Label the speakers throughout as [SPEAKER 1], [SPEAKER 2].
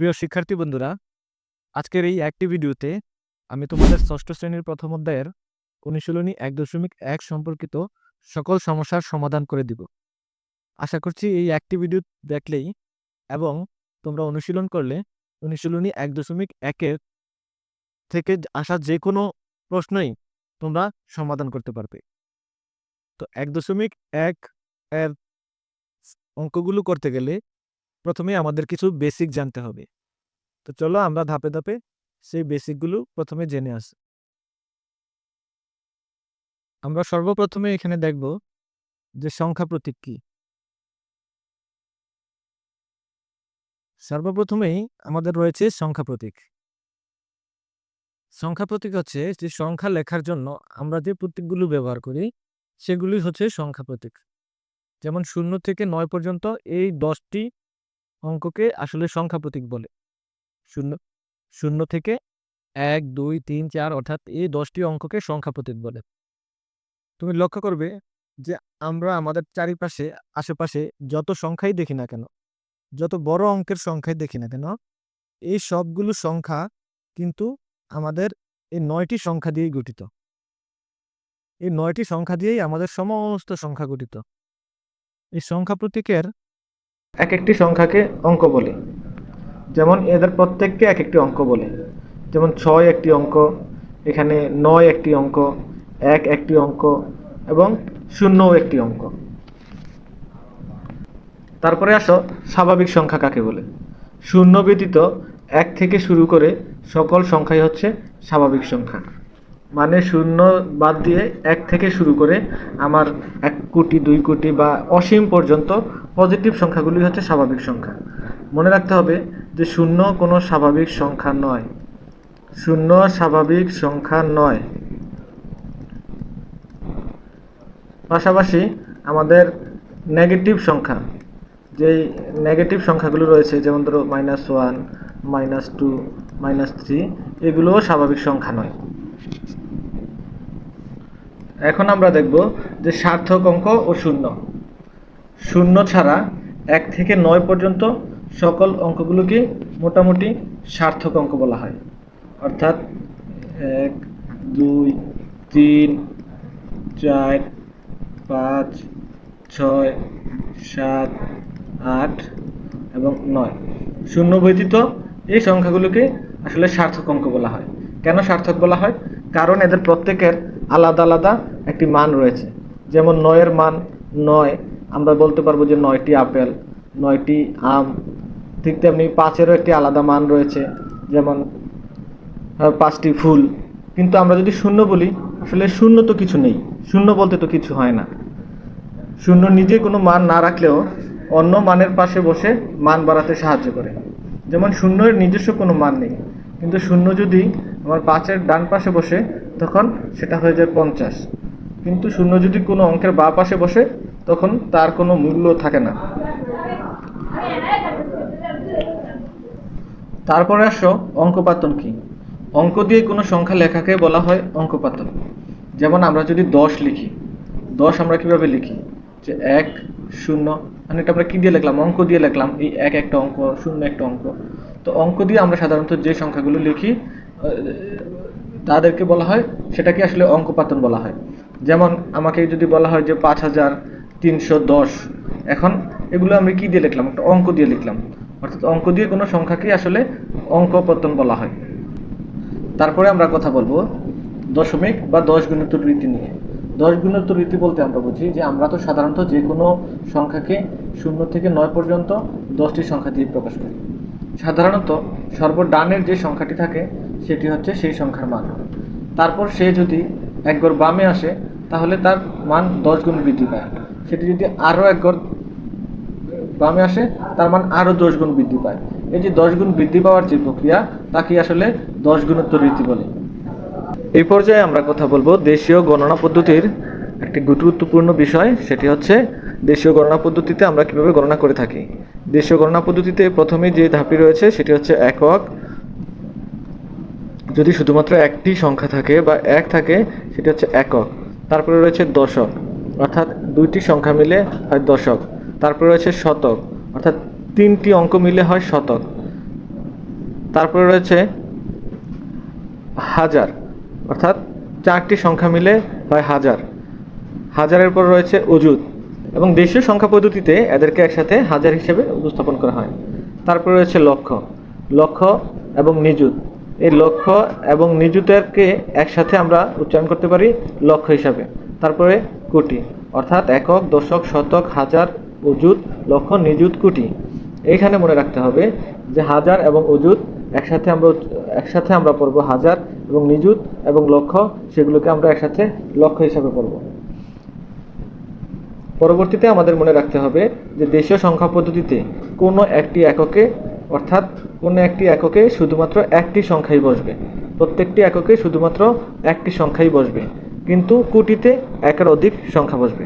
[SPEAKER 1] প্রিয় শিক্ষার্থী বন্ধুরা, আজকের এই একটি ভিডিওতে আমি তোমাদের ষষ্ঠ শ্রেণীর প্রথম অধ্যায়ের অনুশীলনী 1.1 সম্পর্কিত সকল সমস্যার সমাধান করে দিব। আশা করছি এই একটি ভিডিও দেখলেই এবং তোমরা অনুশীলন করলে অনুশীলনী 1.1 থেকে আসা যে কোনো প্রশ্নই তোমরা সমাধান করতে পারবে। তো 1.1 এর অঙ্কগুলো করতে গেলে প্রথমে আমাদের কিছু বেসিক জানতে হবে। তো চলো আমরা ধাপে ধাপে সেই বেসিকগুলো প্রথমে জেনে আসি। আমরা সর্বপ্রথমে এখানে দেখব যে সংখ্যা প্রতীক কি। সর্বপ্রথমেই আমাদের রয়েছে সংখ্যা প্রতীক। সংখ্যা প্রতীক হচ্ছে যে সংখ্যা লেখার জন্য আমরা যে প্রতীকগুলো ব্যবহার করি সেগুলি হচ্ছে সংখ্যা প্রতীক। যেমন 0 থেকে 9 পর্যন্ত এই 10টি অঙ্ককে আসলে সংখ্যা প্রতীক বলে। 0 থেকে 1, 2, 3, 4 অর্থাৎ এই 10টি অঙ্ককে সংখ্যা প্রতীক বলে। তুমি লক্ষ্য করবে যে আমরা আমাদের চারিপাশে আশেপাশে যত সংখ্যাই দেখি না কেন, যত বড় অঙ্কের সংখ্যাই দেখি না কেন, এই সবগুলো সংখ্যা কিন্তু আমাদের এই 9টি সংখ্যা দিয়েই গঠিত। এই 9টি সংখ্যা দিয়েই আমাদের সমস্ত সংখ্যা গঠিত। এই সংখ্যা প্রতীকের এক একটি সংখ্যাকে অঙ্ক বলে। যেমন এদের প্রত্যেককে এক একটি অঙ্ক বলে। যেমন 6 একটি অঙ্ক, এখানে 9 একটি অঙ্ক, 1 একটি অঙ্ক এবং 0 একটি অঙ্ক। তারপরে আসো স্বাভাবিক সংখ্যা কাকে বলে। 0 ব্যতীত 1 থেকে শুরু করে সকল সংখ্যাই হচ্ছে স্বাভাবিক সংখ্যা। মানে 0 বাদ দিয়ে 1 থেকে শুরু করে আমার 1 কোটি 2 কোটি বা অসীম পর্যন্ত পজিটিভ সংখ্যাগুলি হচ্ছে স্বাভাবিক সংখ্যা। মনে রাখতে হবে যে 0 কোনো স্বাভাবিক সংখ্যা নয়। 0 স্বাভাবিক সংখ্যা নয়। পাশাপাশি আমাদের নেগেটিভ সংখ্যা, যেই নেগেটিভ সংখ্যাগুলো রয়েছে যেমন ধরো -1, -2, -3, এগুলোও স্বাভাবিক সংখ্যা নয়। এখন আমরা দেখব যে সার্থক অঙ্ক ও শূন্য। 0 ছাড়া 1 থেকে 9 পর্যন্ত সকল অঙ্কগুলোকে মোটামুটি সার্থক অঙ্ক বলা হয়। অর্থাৎ 1, 2, 3, 4, 5, 6, 7, 8 এবং 9। 0 ব্যতীত এই সংখ্যাগুলোকে আসলে সার্থক অঙ্ক বলা হয়। কেন সার্থক বলা হয়? কারণ এদের প্রত্যেকের আলাদা আলাদা একটি মান রয়েছে। যেমন 9 এর মান 9, আমরা বলতে পারবো যে 9টি আপেল, 9টি আম। ঠিক তেমনি 5-এরও একটি আলাদা মান রয়েছে, যেমন 5টি ফুল। কিন্তু আমরা যদি 0 বলি, আসলে 0 তো কিছু নেই, 0 বলতে তো কিছু হয় না। 0 নিজে কোনো মান না রাখলেও অন্য মানের পাশে বসে মান বাড়াতে সাহায্য করে। যেমন 0 এর নিজস্ব কোনো মান নেই, কিন্তু 0 যদি আমার 5-এর ডান পাশে বসে তখন সেটা হয়ে যায় 50। কিন্তু 0 যদি কোনো অঙ্কের বাঁ পাশে বসে তখন তার কোনো মূল্য থাকে না। তারপরে আসো অঙ্কপাতন কি। অঙ্ক দিয়ে কোনো সংখ্যা লেখাকে বলা হয় অঙ্কপাতন। যেমন আমরা যদি 10 লিখি, 10 আমরা কিভাবে লিখি? যে 1, 0, মানে এটা আমরা কি দিয়ে লিখলাম? অঙ্ক দিয়ে লিখলাম। এই 1 একটা অঙ্ক, 0 একটা অঙ্ক। তো অঙ্ক দিয়ে আমরা সাধারণত যে সংখ্যাগুলো লিখি তাদেরকে বলা হয়, সেটাকে আসলে অঙ্কপাতন বলা হয়। যেমন আমাকে যদি বলা হয় যে 5310, এখন এগুলো আমি কি দিয়ে লিখলাম? একটা অঙ্ক দিয়ে লিখলাম। অর্থাৎ অঙ্ক দিয়ে কোনো সংখ্যাকে আসলে অঙ্কপতন বলা হয়। তারপরে আমরা কথা বলবো দশমিক বা 10 গুণিতক রীতি নিয়ে। 10 গুণিতক রীতি বলতে আমরা বুঝি যে আমরা তো সাধারণত যে কোনো সংখ্যাকে 0 থেকে 9 পর্যন্ত 10টি সংখ্যা দিয়ে প্রকাশ করি। সাধারণত সর্বডানের যে সংখ্যাটি থাকে সেটি হচ্ছে সেই সংখ্যার মান। তারপর সে যদি এক ঘর বামে আসে তাহলে তার মান 10 গুণ বৃদ্ধি পায়। সেটি যদি আরও এক ঘর বামে আসে তার মান আরও 10 গুণ বৃদ্ধি পায়। এই যে 10 গুণ বৃদ্ধি পাওয়ার যে প্রক্রিয়া তাকে আসলে 10 গুণোত্তর রীতি বলে। এই পর্যায়ে আমরা কথা বলবো দেশীয় গণনা পদ্ধতির একটি গুরুত্বপূর্ণ বিষয়, সেটি হচ্ছে দেশীয় গণনা পদ্ধতিতে আমরা কিভাবে গণনা করে থাকি। দেশীয় গণনা পদ্ধতিতে প্রথমে যে ধাপটি রয়েছে সেটি হচ্ছে একক। যদি শুধুমাত্র একটি সংখ্যা থাকে বা 1 থাকে সেটি হচ্ছে একক। তারপরে রয়েছে দশক, অর্থাৎ 2টি সংখ্যা মিলে হয় দশক। তারপরে রয়েছে শতক, অর্থাৎ 3টি অঙ্ক মিলে হয় শতক। তারপরে রয়েছে হাজার, অর্থাৎ 4টি সংখ্যা মিলে হয় হাজার। হাজারের পর রয়েছে অযুত, এবং দেশীয় সংখ্যা পদ্ধতিতে এদেরকে একসাথে হাজার হিসেবে উপস্থাপন করা হয়। তারপরে রয়েছে লক্ষ, লক্ষ এবং নিযুত। এই লক্ষ এবং নিযুতেরকে একসাথে আমরা উচ্চারণ করতে পারি লক্ষ হিসাবে। তারপরে কোটি, অর্থাৎ একক, দশক, শতক, হাজার, অযুত, লক্ষ, নিযুত, কোটি। এইখানে মনে রাখতে হবে যে হাজার এবং অযুত একসাথে আমরা পড়ব হাজার, এবং নিযুত এবং লক্ষ সেগুলোকে আমরা একসাথে লক্ষ হিসাবে পড়ব। পরবর্তীতে আমাদের মনে রাখতে হবে যে দেশীয় সংখ্যা পদ্ধতিতে কোনো একটি এককে শুধুমাত্র একটি সংখ্যাই বসবে, প্রত্যেকটি এককে শুধুমাত্র একটি সংখ্যাই বসবে, কিন্তু কোটিতে একের অধিক সংখ্যা বসবে।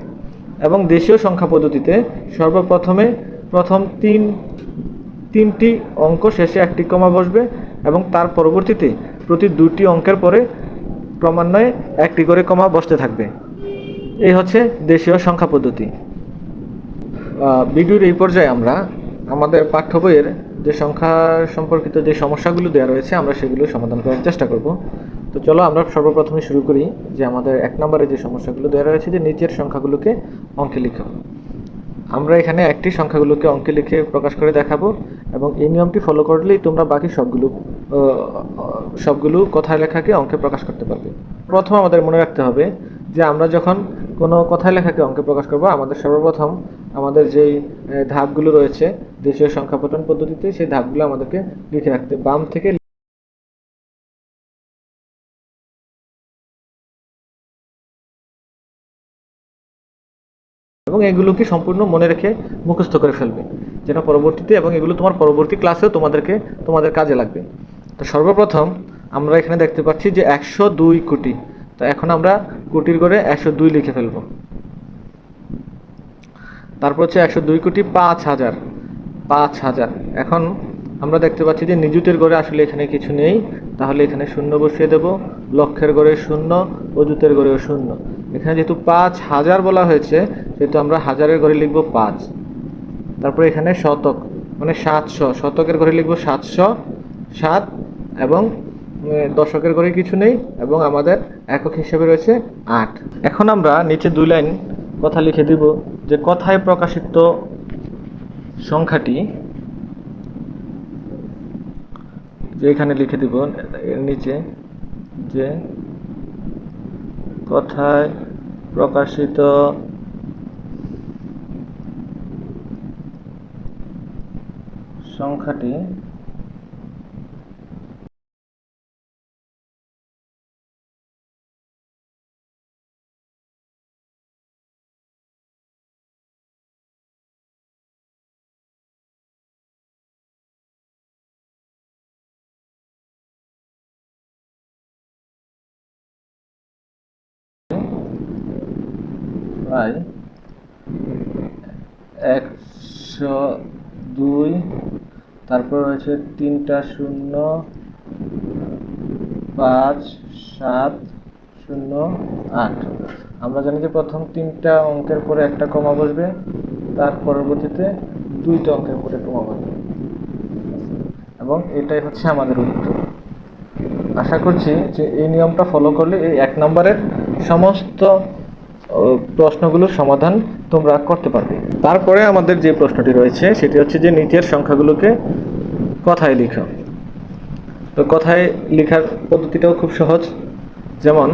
[SPEAKER 1] এবং দেশীয় সংখ্যা পদ্ধতিতে প্রথম তিনটি অঙ্ক শেষে একটি কমা বসবে, এবং তার পরবর্তীতে প্রতি 2টি অঙ্কের পরে ক্রমান্বয়ে একটি করে কমা বসতে থাকবে। এই হচ্ছে দেশীয় সংখ্যা পদ্ধতি। ভিডিওর এই পর্যায়ে আমরা আমাদের পাঠ্য বইয়ের যে সংখ্যা সম্পর্কিত যে সমস্যাগুলো দেওয়া রয়েছে আমরা সেগুলো সমাধান করার চেষ্টা করব। তো চলো আমরা সর্বপ্রথমে শুরু করি যে আমাদের 1 নম্বরে যে সমস্যাগুলো দেওয়া রয়েছে যে নিচের সংখ্যাগুলোকে অঙ্কে লিখো। আমরা এখানে একটি সংখ্যাগুলোকে অঙ্কে লিখে প্রকাশ করে দেখাবো, এবং এই নিয়মটি ফলো করলেই তোমরা বাকি সবগুলো কথায় লেখাকে অঙ্কে প্রকাশ করতে পারবে। প্রথম আমাদের মনে রাখতে হবে যে আমরা যখন কোনো কথায় লেখাকে অঙ্কে প্রকাশ করব, আমাদের সর্বপ্রথম আমাদের যেই ধাপগুলো রয়েছে দেশীয় সংখ্যা পঠন পদ্ধতিতে, সেই ধাপগুলো আমাদেরকে লিখে রাখতে, বাম থেকে এবং এগুলোকে সম্পূর্ণ মনে রেখে মুখস্থ করে ফেলবে, যেন পরবর্তীতে এবং এগুলো তোমার পরবর্তী ক্লাসেও তোমাদের কাজে লাগবে। তো সর্বপ্রথম আমরা এখানে দেখতে পাচ্ছি যে 102 কোটি। তো এখন আমরা কোটির ঘরে 102 লিখে ফেলব। তারপর হচ্ছে 102 কোটি 5,000। এখন আমরা দেখতে পাচ্ছি যে নিযুতের ঘরে আসলে এখানে কিছু নেই, তাহলে এখানে শূন্য বসিয়ে দেব। লক্ষের ঘরে শূন্য, অযুতের ঘরেও শূন্য। এখানে যেহেতু 5,000 বলা হয়েছে সেহেতু আমরা হাজারের ঘরে লিখব 5। তারপরে এখানে শতক মানে 700, শতকের ঘরে লিখব 707, এবং দশকের ঘরে কিছু নেই, এবং আমাদের একক হিসেবে রয়েছে 8। এখন আমরা নিচে 2 লাইন কথা লিখে দিব যে কথায় প্রকাশিত সংখ্যাটি, যে এখানে লিখে দিব এর নিচে যে কথায় প্রকাশিত সংখ্যাটি প্রায় 102, তারপর রয়েছে 3টা শূন্য, 5, 7, 0, 8। আমরা জানি যে প্রথম 3টা অঙ্কের পরে একটা কমা বসবে, তার পরবর্তীতে 2টা অঙ্কের পরে কমা বসবে, এবং এটাই হচ্ছে আমাদের উত্তর। আশা করছি যে এই নিয়মটা ফলো করলে এই 1 নম্বরের সমস্ত প্রশ্নগুলোর সমাধান তোমরা করতে পারবে। তারপরে আমাদের যে প্রশ্নটি রয়েছে সেটি হচ্ছে যে নিচের সংখ্যাগুলোকে কথায় লিখো। তো কথায় লেখার পদ্ধতিটাও খুব সহজ। যেমন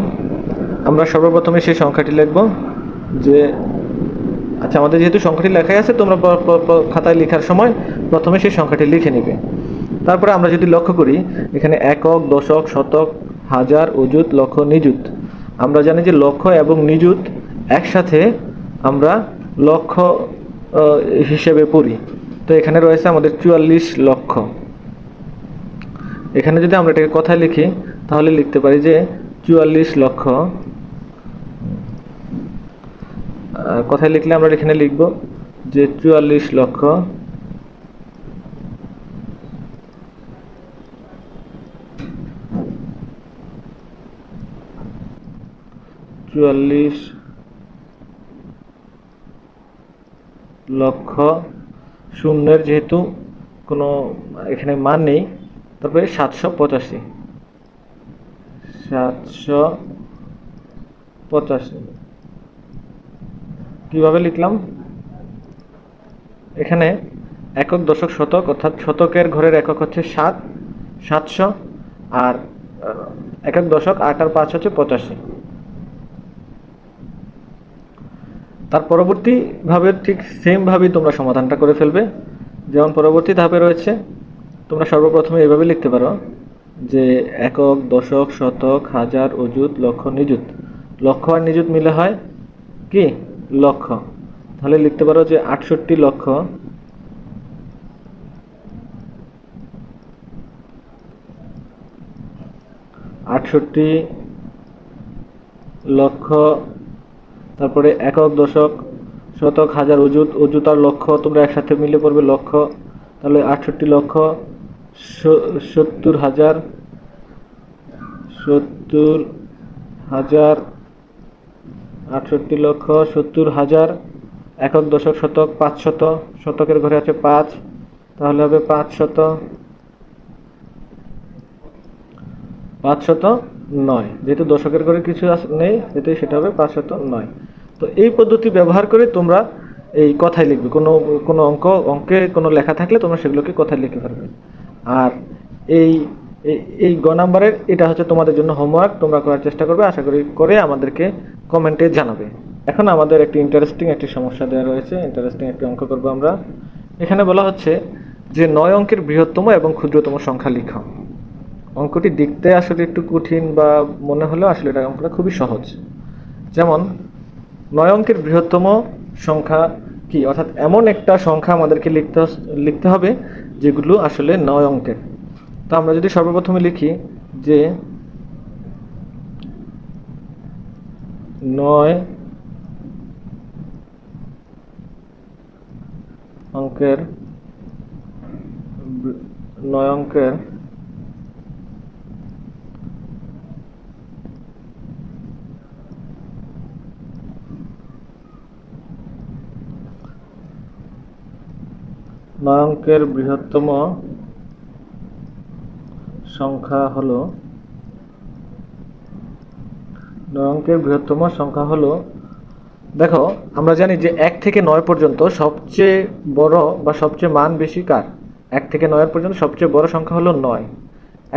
[SPEAKER 1] আমরা সর্বপ্রথমে সেই সংখ্যাটি লিখব যে আমাদের যেহেতু সংখ্যাটি লেখাই আছে, তোমরা খাতায় লেখার সময় প্রথমে সেই সংখ্যাটি লিখে নেবে। তারপরে আমরা যদি লক্ষ্য করি এখানে একক, দশক, শতক, হাজার, অযুত, লক্ষ, নিযুত। আমরা জানি যে লক্ষ এবং নিযুত একসাথে আমরা লক্ষ হিসেবে পড়ি। তো এখানে রয়েছে আমাদের 44 লক্ষ। এখানে যদি আমরা এটাকে কথায় লিখি তাহলে লিখতে পারি যে 44 লক্ষ। কথায় লিখলে আমরা এখানে লিখব যে 44 লক্ষ 44 লক্ষ। শূন্যের যেহেতু কোনো এখানে মান নেই তারপরে 785, 785 কিভাবে লিখলাম? এখানে একক, দশক, শতক, অর্থাৎ শতকের ঘরের একক হচ্ছে 7, 700, আর একক, দশক, 8 আর 5 হচ্ছে 85। তার পরবর্তীভাবে ঠিক সেমভাবেই তোমরা সমাধানটা করে ফেলবে। যেমন পরবর্তী ধাপে রয়েছে, তোমরা সর্বপ্রথমে এভাবে লিখতে পারো যে একক, দশক, শতক, হাজার, অযুত, লক্ষ, নিযুত। লক্ষ আর নিযুত মিলে হয় কি? লক্ষ। তাহলে লিখতে পারো যে 68 লক্ষ 68 লক্ষ, তারপরে একক, দশক, শতক, হাজার, অযুত, অযুত আর লক্ষ তোমরা একসাথে মিলে পড়বে লক্ষ। তাহলে 68 লক্ষ 70,000, 70,000, 68 লক্ষ 70,000, একক, দশক, শতক 500, শতকের ঘরে আছে 5, তাহলে হবে 509। যেহেতু দশকের ঘরে কিছু নেই, যেহেতু সেটা হবে 509। তো এই পদ্ধতি ব্যবহার করে তোমরা এই কথায় লিখবে। কোনো অঙ্কে কোনো লেখা থাকলে তোমরা সেগুলোকে কথায় লিখে পারবে। আর এই এই গ নাম্বারের এটা হচ্ছে তোমাদের জন্য হোমওয়ার্ক, তোমরা করার চেষ্টা করবে, আশা করি করে আমাদেরকে কমেন্টে জানাবে। এখন আমাদের একটি ইন্টারেস্টিং একটি সমস্যা দেওয়া রয়েছে, ইন্টারেস্টিং একটি অঙ্ক করবো আমরা। এখানে বলা হচ্ছে যে 9 অঙ্কের বৃহত্তম এবং ক্ষুদ্রতম সংখ্যা লিখো। অঙ্কটি দেখতে আসলে একটু কঠিন বা মনে হলেও আসলে এটা অঙ্কটা খুবই সহজ। যেমন 9 অঙ্কের বৃহত্তম সংখ্যা কি, অর্থাৎ এমন একটা সংখ্যা আমাদেরকে লিখতে হবে যেগুলো আসলে 9 অঙ্কের। তো আমরা যদি সর্বপ্রথমে লিখি যে 9 অঙ্কের 9 অঙ্কের বৃহত্তম সংখ্যা হলো 9 অঙ্কের বৃহত্তম সংখ্যা হলো, দেখো আমরা জানি যে 1 থেকে 9 পর্যন্ত সবচেয়ে বড় বা সবচেয়ে মান বেশি কার? 1 থেকে 9 পর্যন্ত সবচেয়ে বড় সংখ্যা হলো 9।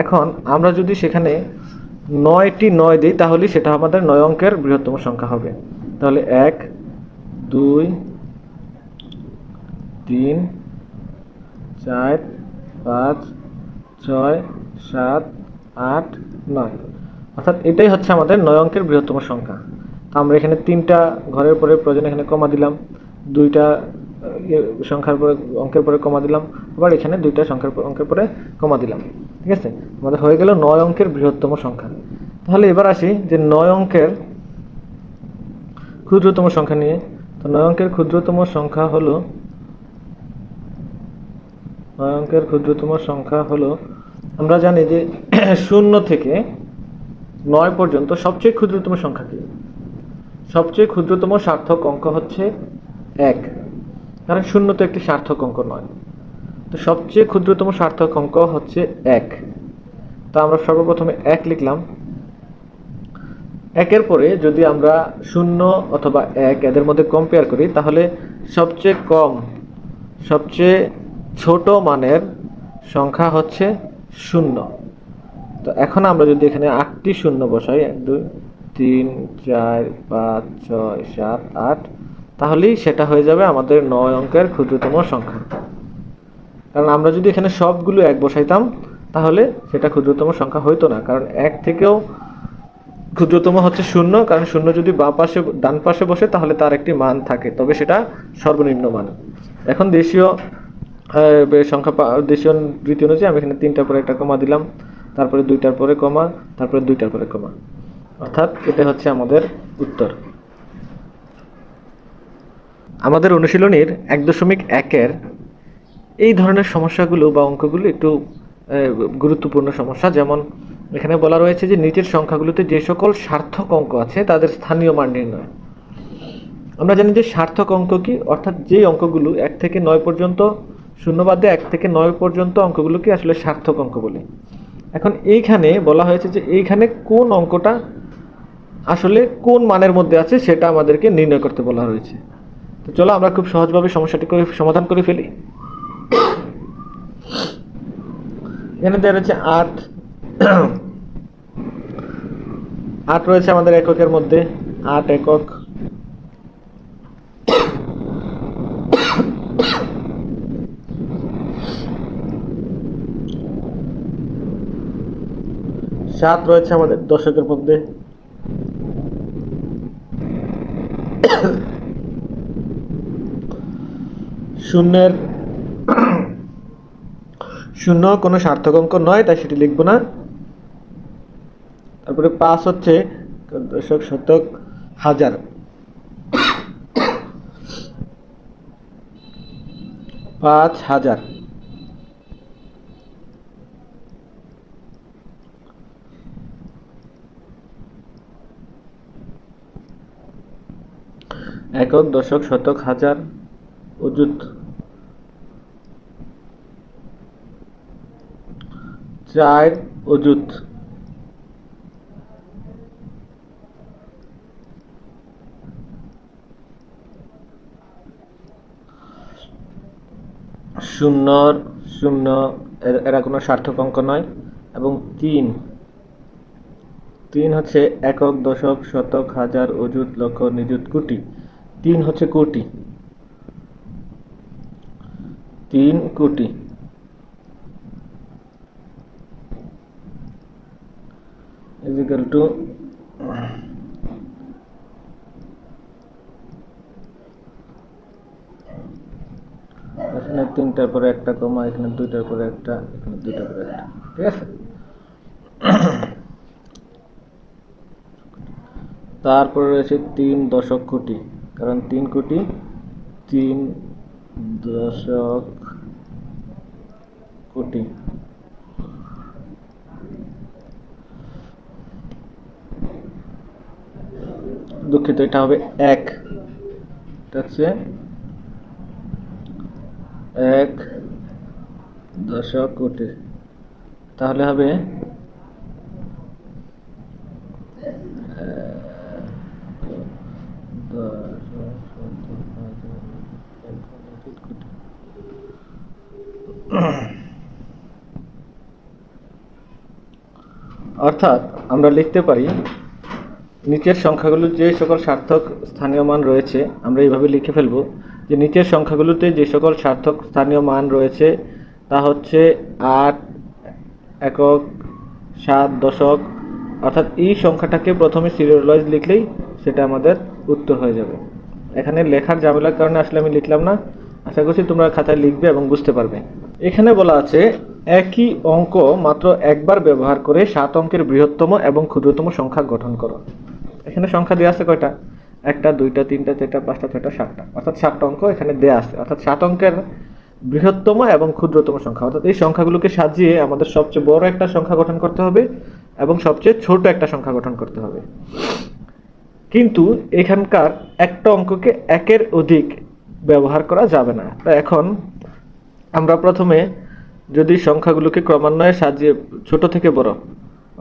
[SPEAKER 1] এখন আমরা যদি সেখানে 9টি 9 দিই তাহলে সেটা আমাদের 9 অঙ্কের বৃহত্তম সংখ্যা হবে। তাহলে 1, 2, 3, 4, 5, 6, 7, 8, 9, অর্থাৎ এটাই হচ্ছে আমাদের 9 অঙ্কের বৃহত্তম সংখ্যা। তো আমরা এখানে 3টা ঘরের পরে প্রয়োজন এখানে কমা দিলাম, 2টা সংখ্যার পরে অঙ্কের পরে কমা দিলাম, আবার এখানে 2টা অঙ্কের পরে কমা দিলাম। ঠিক আছে, আমাদের হয়ে গেল 9 অঙ্কের বৃহত্তম সংখ্যা। তাহলে এবার আসি যে 9 অঙ্কের ক্ষুদ্রতম সংখ্যা নিয়ে। তো 9 অঙ্কের ক্ষুদ্রতম সংখ্যা হলো 9 অঙ্কের ক্ষুদ্রতম সংখ্যা হলো, আমরা জানি যে 0 থেকে 9 পর্যন্ত সবচেয়ে ক্ষুদ্রতম সংখ্যা কি? সবচেয়ে ক্ষুদ্রতম সার্থক অঙ্ক হচ্ছে 1, কারণ 0 তো একটি সার্থক অঙ্ক নয়। তো সবচেয়ে ক্ষুদ্রতম সার্থক অঙ্ক হচ্ছে 1। তো আমরা সর্বপ্রথমে 1 লিখলাম। 1 এর পরে যদি আমরা 0 অথবা 1 এদের মধ্যে কম্পেয়ার করি তাহলে সবচেয়ে কম, সবচেয়ে ছোট মানের সংখ্যা হচ্ছে 0। তো এখন আমরা যদি এখানে 8টি 0 বসাই, 1, 2, 3, 4, 5, 6, 7, 8, তাহলেই সেটা হয়ে যাবে আমাদের 9 অঙ্কের ক্ষুদ্রতম সংখ্যা। কারণ আমরা যদি এখানে সবগুলো 1 বসাইতাম তাহলে সেটা ক্ষুদ্রতম সংখ্যা হইতো না, কারণ 1 থেকেও ক্ষুদ্রতম হচ্ছে 0, কারণ 0 যদি ডান পাশে বসে তাহলে তার একটি মান থাকে, তবে সেটা সর্বনিম্ন মান। এখন দেশীয় রীতি অনুযায়ী আমি এখানে 3টার পরে একটা কমা দিলাম, তারপরে 2টার পরে কমা, তারপরে 2টার পরে কমা, অর্থাৎ এটা হচ্ছে আমাদের উত্তর। আমাদের অনুশীলনীর 1.1-এর এই ধরনের সমস্যাগুলো বা অঙ্কগুলো একটু গুরুত্বপূর্ণ সমস্যা। যেমন এখানে বলা রয়েছে যে নিচের সংখ্যাগুলোতে যে সকল সার্থক অঙ্ক আছে তাদের স্থানীয় মান নির্ণয়। আমরা জানি যে সার্থক অঙ্ক কি, অর্থাৎ যে অঙ্কগুলো 1 থেকে 9 পর্যন্ত শূন্য বাদ দিয়ে 1 থেকে 9 পর্যন্ত অঙ্কগুলোকে আসলে সার্থক অঙ্ক বলি। এখন এইখানে বলা হয়েছে যে এইখানে কোন অঙ্কটা আসলে কোন মানের মধ্যে আছে সেটা আমাদেরকে নির্ণয় করতে বলা হয়েছে। তো চলো আমরা খুব সহজভাবে সমস্যাটি সমাধান করে ফেলি। এখানে দেওয়া রয়েছে 8 8 রয়েছে আমাদের এককের মধ্যে, 8 একক। 7 রয়েছে আমাদের দশকের মধ্যে। শূন্য কোনো সার্থক অঙ্ক নয়, তাই সেটি লিখব না। তারপরে 5 হচ্ছে দশক, শতক, হাজার। 5000। একক, দশক, শতক, হাজার, অযুত। 4 অযুত। 0 0 এরা কোনো সার্থক অঙ্ক নয়। এবং 3 হচ্ছে একক, দশক, শতক, হাজার, অযুত, লক্ষ, নিযুত, কোটি। 3 হচ্ছে কোটি। 3 কোটি। ইকুয়াল টু এখানে 3টার পরে একটা কমা, এখানে 2টার পরে একটা, এখানে 2টার পরে একটা। ঠিক আছে। তারপরে রয়েছে 3 দশক কোটি, কারণ 3 কোটি। 3 দশক কোটি। দুঃখিত, এটা হবে 1। এটা হচ্ছে 1 দশক কোটি। তাহলে হবে অর্থাৎ আমরা লিখতে পারি নিচের সংখ্যাগুলোর যে সকল সার্থক স্থানীয় মান রয়েছে, আমরা এইভাবে লিখে ফেলব যে নিচের সংখ্যাগুলোতে যে সকল সার্থক স্থানীয় মান রয়েছে তা হচ্ছে 8 একক, 7 দশক। অর্থাৎ এই সংখ্যাটাকে প্রথমে সিরিয়াল ওয়াইজ লিখলেই সেটা আমাদের উত্তর হয়ে যাবে। এখানে লেখার ঝামেলার কারণে আসলে আমি লিখলাম না। আশা করছি তোমরা খাতায় লিখবে এবং বুঝতে পারবে। এখানে বলা আছে একই অঙ্ক মাত্র একবার ব্যবহার করে 7 অঙ্কের বৃহত্তম এবং ক্ষুদ্রতম সংখ্যা গঠন করো। এখানে সংখ্যা দেওয়া আছে কয়টা? 1টা, 2টা, 3টা, 4টা, 5টা, 6টা, 7টা। অর্থাৎ 7টা অঙ্ক এখানে দেওয়া আছে। অর্থাৎ 7 অঙ্কের বৃহত্তম এবং ক্ষুদ্রতম সংখ্যা, অর্থাৎ এই সংখ্যাগুলোকে সাজিয়ে আমাদের সবচেয়ে বড় একটা সংখ্যা গঠন করতে হবে এবং সবচেয়ে ছোট একটা সংখ্যা গঠন করতে হবে। কিন্তু এখানকার একটা অঙ্ককে একের অধিক ব্যবহার করা যাবে না। তাই এখন আমরা প্রথমে যদি সংখ্যাগুলোকে ক্রমান্বয়ে সাজিয়ে ছোট থেকে বড়,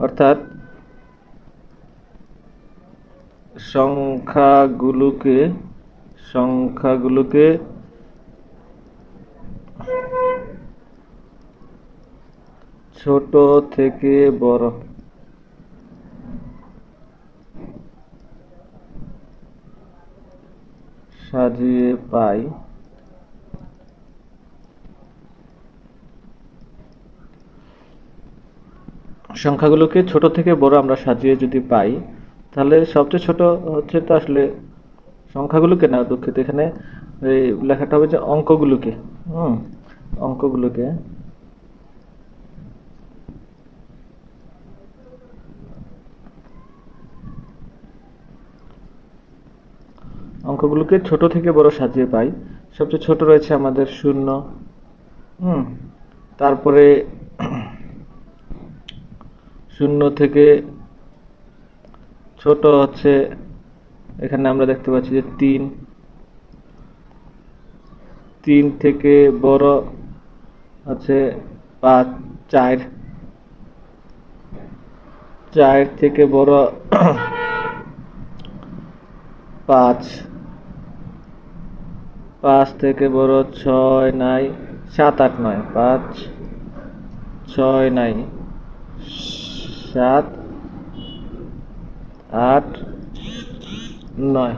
[SPEAKER 1] অর্থাৎ সংখ্যাগুলোকে ছোট থেকে বড় সাজিয়ে পাই, সংখ্যাগুলোকে ছোট থেকে বড় আমরা সাজিয়ে যদি পাই, তাহলে সবচেয়ে ছোট হচ্ছে তো আসলে সংখ্যাগুলোকে না, দুঃখিত, এখানে এই লেখাটা হবে যে অঙ্কগুলোকে। অঙ্কগুলোকে ছোট থেকে বড় সাজিয়ে পাই। সবচেয়ে ছোট রয়েছে আমাদের 0। তারপরে 0 থেকে ছোট হচ্ছে, এখানে আমরা দেখতে পাচ্ছি যে 3 থেকে বড় আছে 5, 4, 4 থেকে বড় 5, 5 থেকে বড় 6 নাই, 7, 8 নয়, 5, 6 নাই, 7, 8, 9।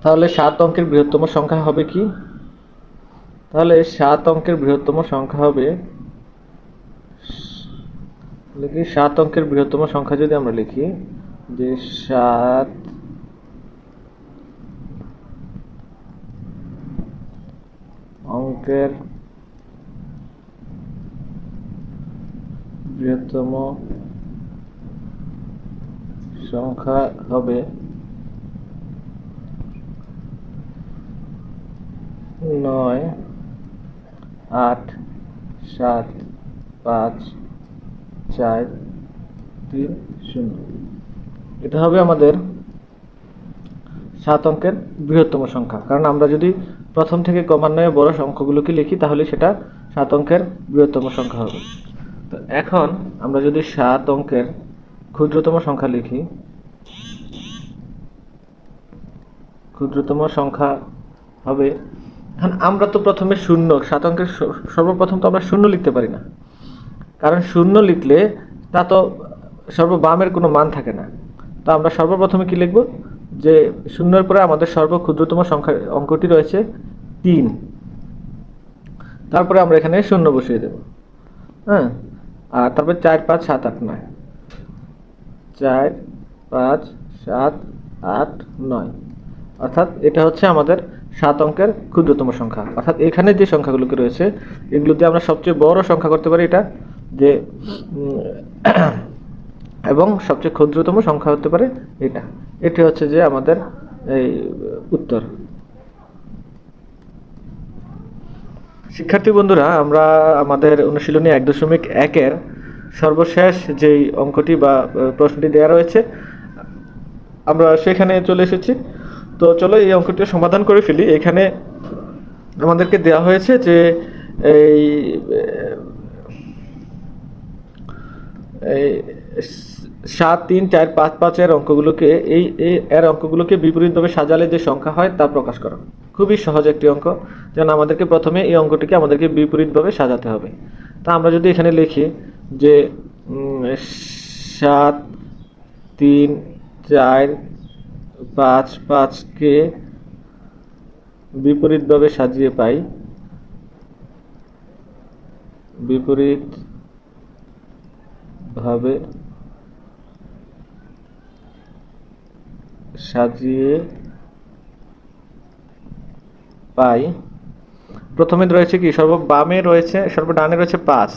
[SPEAKER 1] তাহলে 7 অঙ্কের বৃহত্তম সংখ্যা হবে কি? তাহলে 7 অঙ্কের বৃহত্তম সংখ্যা হবে, লিখি 7 অঙ্কের বৃহত্তম সংখ্যা যদি আমরা লিখি যে 7 অঙ্কের বৃহত্তম সংখ্যা হবে 9, 8, 7, 5, 4, 3, 0। এটা হবে আমাদের 7 অঙ্কের বৃহত্তম সংখ্যা, কারণ আমরা যদি প্রথম থেকে ক্রমান্বয়ে বড় সংখ্যাগুলোকে লিখি তাহলে সেটা 7 অঙ্কের বৃহত্তম সংখ্যা হবে। তো এখন আমরা যদি 7 অঙ্কের ক্ষুদ্রতম সংখ্যা লিখি, ক্ষুদ্রতম সংখ্যা হবে, এখন আমরা তো প্রথমে 7 অঙ্কের সর্বপ্রথম তো আমরা 0 লিখতে পারি না, কারণ 0 লিখলে তা তো সর্ববামের কোনো মান থাকে না। তো আমরা সর্বপ্রথমে কি লিখব, যে 0-এর পরে আমাদের সর্বক্ষুদ্রতম সংখ্যা অঙ্কটি রয়েছে 3, তারপরে আমরা এখানে 0 বসিয়ে দেব। হ্যাঁ, আর তারপরে 4, 5, 7, 8, 9, 4, 5, 7, 8, 9, অর্থাৎ এটা হচ্ছে আমাদের 7 অঙ্কের ক্ষুদ্রতম সংখ্যা। অর্থাৎ এখানে যে সংখ্যাগুলোকে রয়েছে এগুলো দিয়ে আমরা সবচেয়ে বড় সংখ্যা করতে পারি এটা, যে এবং সবচেয়ে ক্ষুদ্রতম সংখ্যা হতে পারে এটা। এটি হচ্ছে যে আমাদের এই উত্তর। শিক্ষার্থী বন্ধুরা, আমরা আমাদের অনুশীলনী 1.1-এর সর্বশেষ যেই অঙ্কটি বা প্রশ্নটি দেওয়া রয়েছে আমরা সেখানে চলে এসেছি। তো চলো এই অঙ্কটি সমাধান করে ফেলি। এখানে আমাদেরকে দেওয়া হয়েছে যে এই 7, 3, 4, 5, 5 এর অঙ্কগুলোকে এর অঙ্কগুলোকে বিপরীতভাবে সাজালে যে সংখ্যা হয় তা প্রকাশ করো। খুবই সহজ একটি অঙ্ক, যেন আমাদেরকে প্রথমে এই অঙ্কটিকে আমাদেরকে বিপরীতভাবে সাজাতে হবে। তা আমরা যদি এখানে লিখি যে 7, 3, 4, 5, 5 কে বিপরীতভাবে সাজিয়ে পাই, বিপরীত ভাবে সাজিয়ে পাই। প্রথমে রয়েছে কি, সর্ববামে রয়েছে, সর্বডানে রয়েছে 5,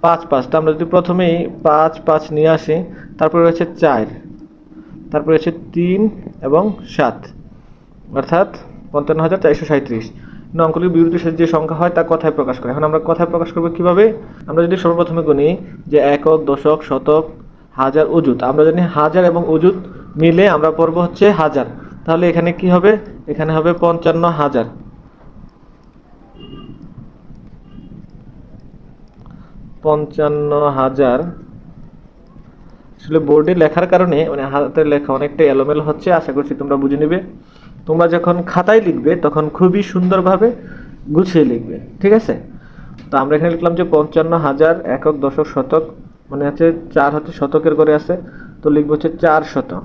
[SPEAKER 1] 5, 5। তো আমরা যদি প্রথমেই 5, 5 নিয়ে আসি, তারপরে রয়েছে 4, তারপরে রয়েছে 3 এবং 7, অর্থাৎ 55,437। অঙ্কগুলির বিপরীত যে সংখ্যা হয় তা কথায় প্রকাশ করে। এখন আমরা কথায় প্রকাশ করবো কিভাবে? আমরা যদি সর্বপ্রথমে গুনি যে একক, দশক, শতক, হাজার, অযুত। আমরা জানি হাজার এবং অযুত মিলে আমরা পড়বো হচ্ছে হাজার। তাহলে এখানে কি হবে? এখানে হবে 55,000। 55,000 আসলে বোর্ডে লেখার কারণে মানে হাতের লেখা অনেকটা এলোমেলো হচ্ছে, আশা করছি তোমরা বুঝে নিবে। তোমরা যখন খাতায় লিখবে তখন খুবই সুন্দরভাবে গুছিয়ে লিখবে, ঠিক আছে? তো আমরা এখানে লিখলাম যে 55,000 একক, দশক, শতক, মানে হচ্ছে 4 হচ্ছে শতকের ঘরে আছে, তো লিখবো হচ্ছে 400।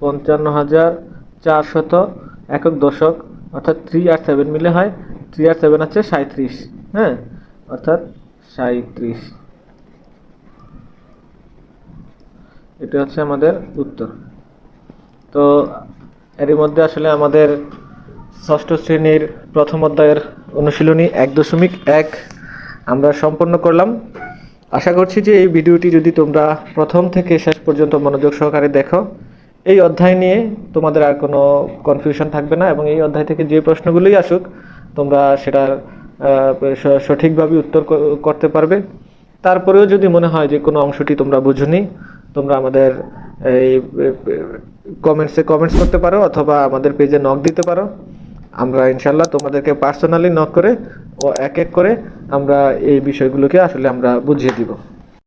[SPEAKER 1] 55,400 একক, দশক, অর্থাৎ 3 আর 7 মিলে হয় 3 আর 7 হচ্ছে 37। হ্যাঁ, অর্থাৎ 37। এটা হচ্ছে আমাদের উত্তর। তো এরই মধ্যে আসলে আমাদের ষষ্ঠ শ্রেণীর প্রথম অধ্যায়ের অনুশীলনী 1.1 আমরা সম্পন্ন করলাম। আশা করছি যে এই ভিডিওটি যদি তোমরা প্রথম থেকে শেষ পর্যন্ত মনোযোগ সহকারে দেখো, এই অধ্যায় নিয়ে তোমাদের আর কোনো কনফিউশন থাকবে না, এবং এই অধ্যায় থেকে যে প্রশ্নগুলোই আসুক তোমরা সেটার সঠিকভাবে উত্তর করতে পারবে। তারপরেও যদি মনে হয় যে কোনো অংশটি তোমরা বুঝোনি, তোমরা আমাদের এই কমেন্টস করতে পারো অথবা আমাদের পেজে নক দিতে পারো। আমরা ইনশাল্লাহ তোমাদেরকে পার্সোনালি নক করে ও এক এক করে আমরা এই বিষয়গুলোকে আসলে আমরা বুঝিয়ে দিব।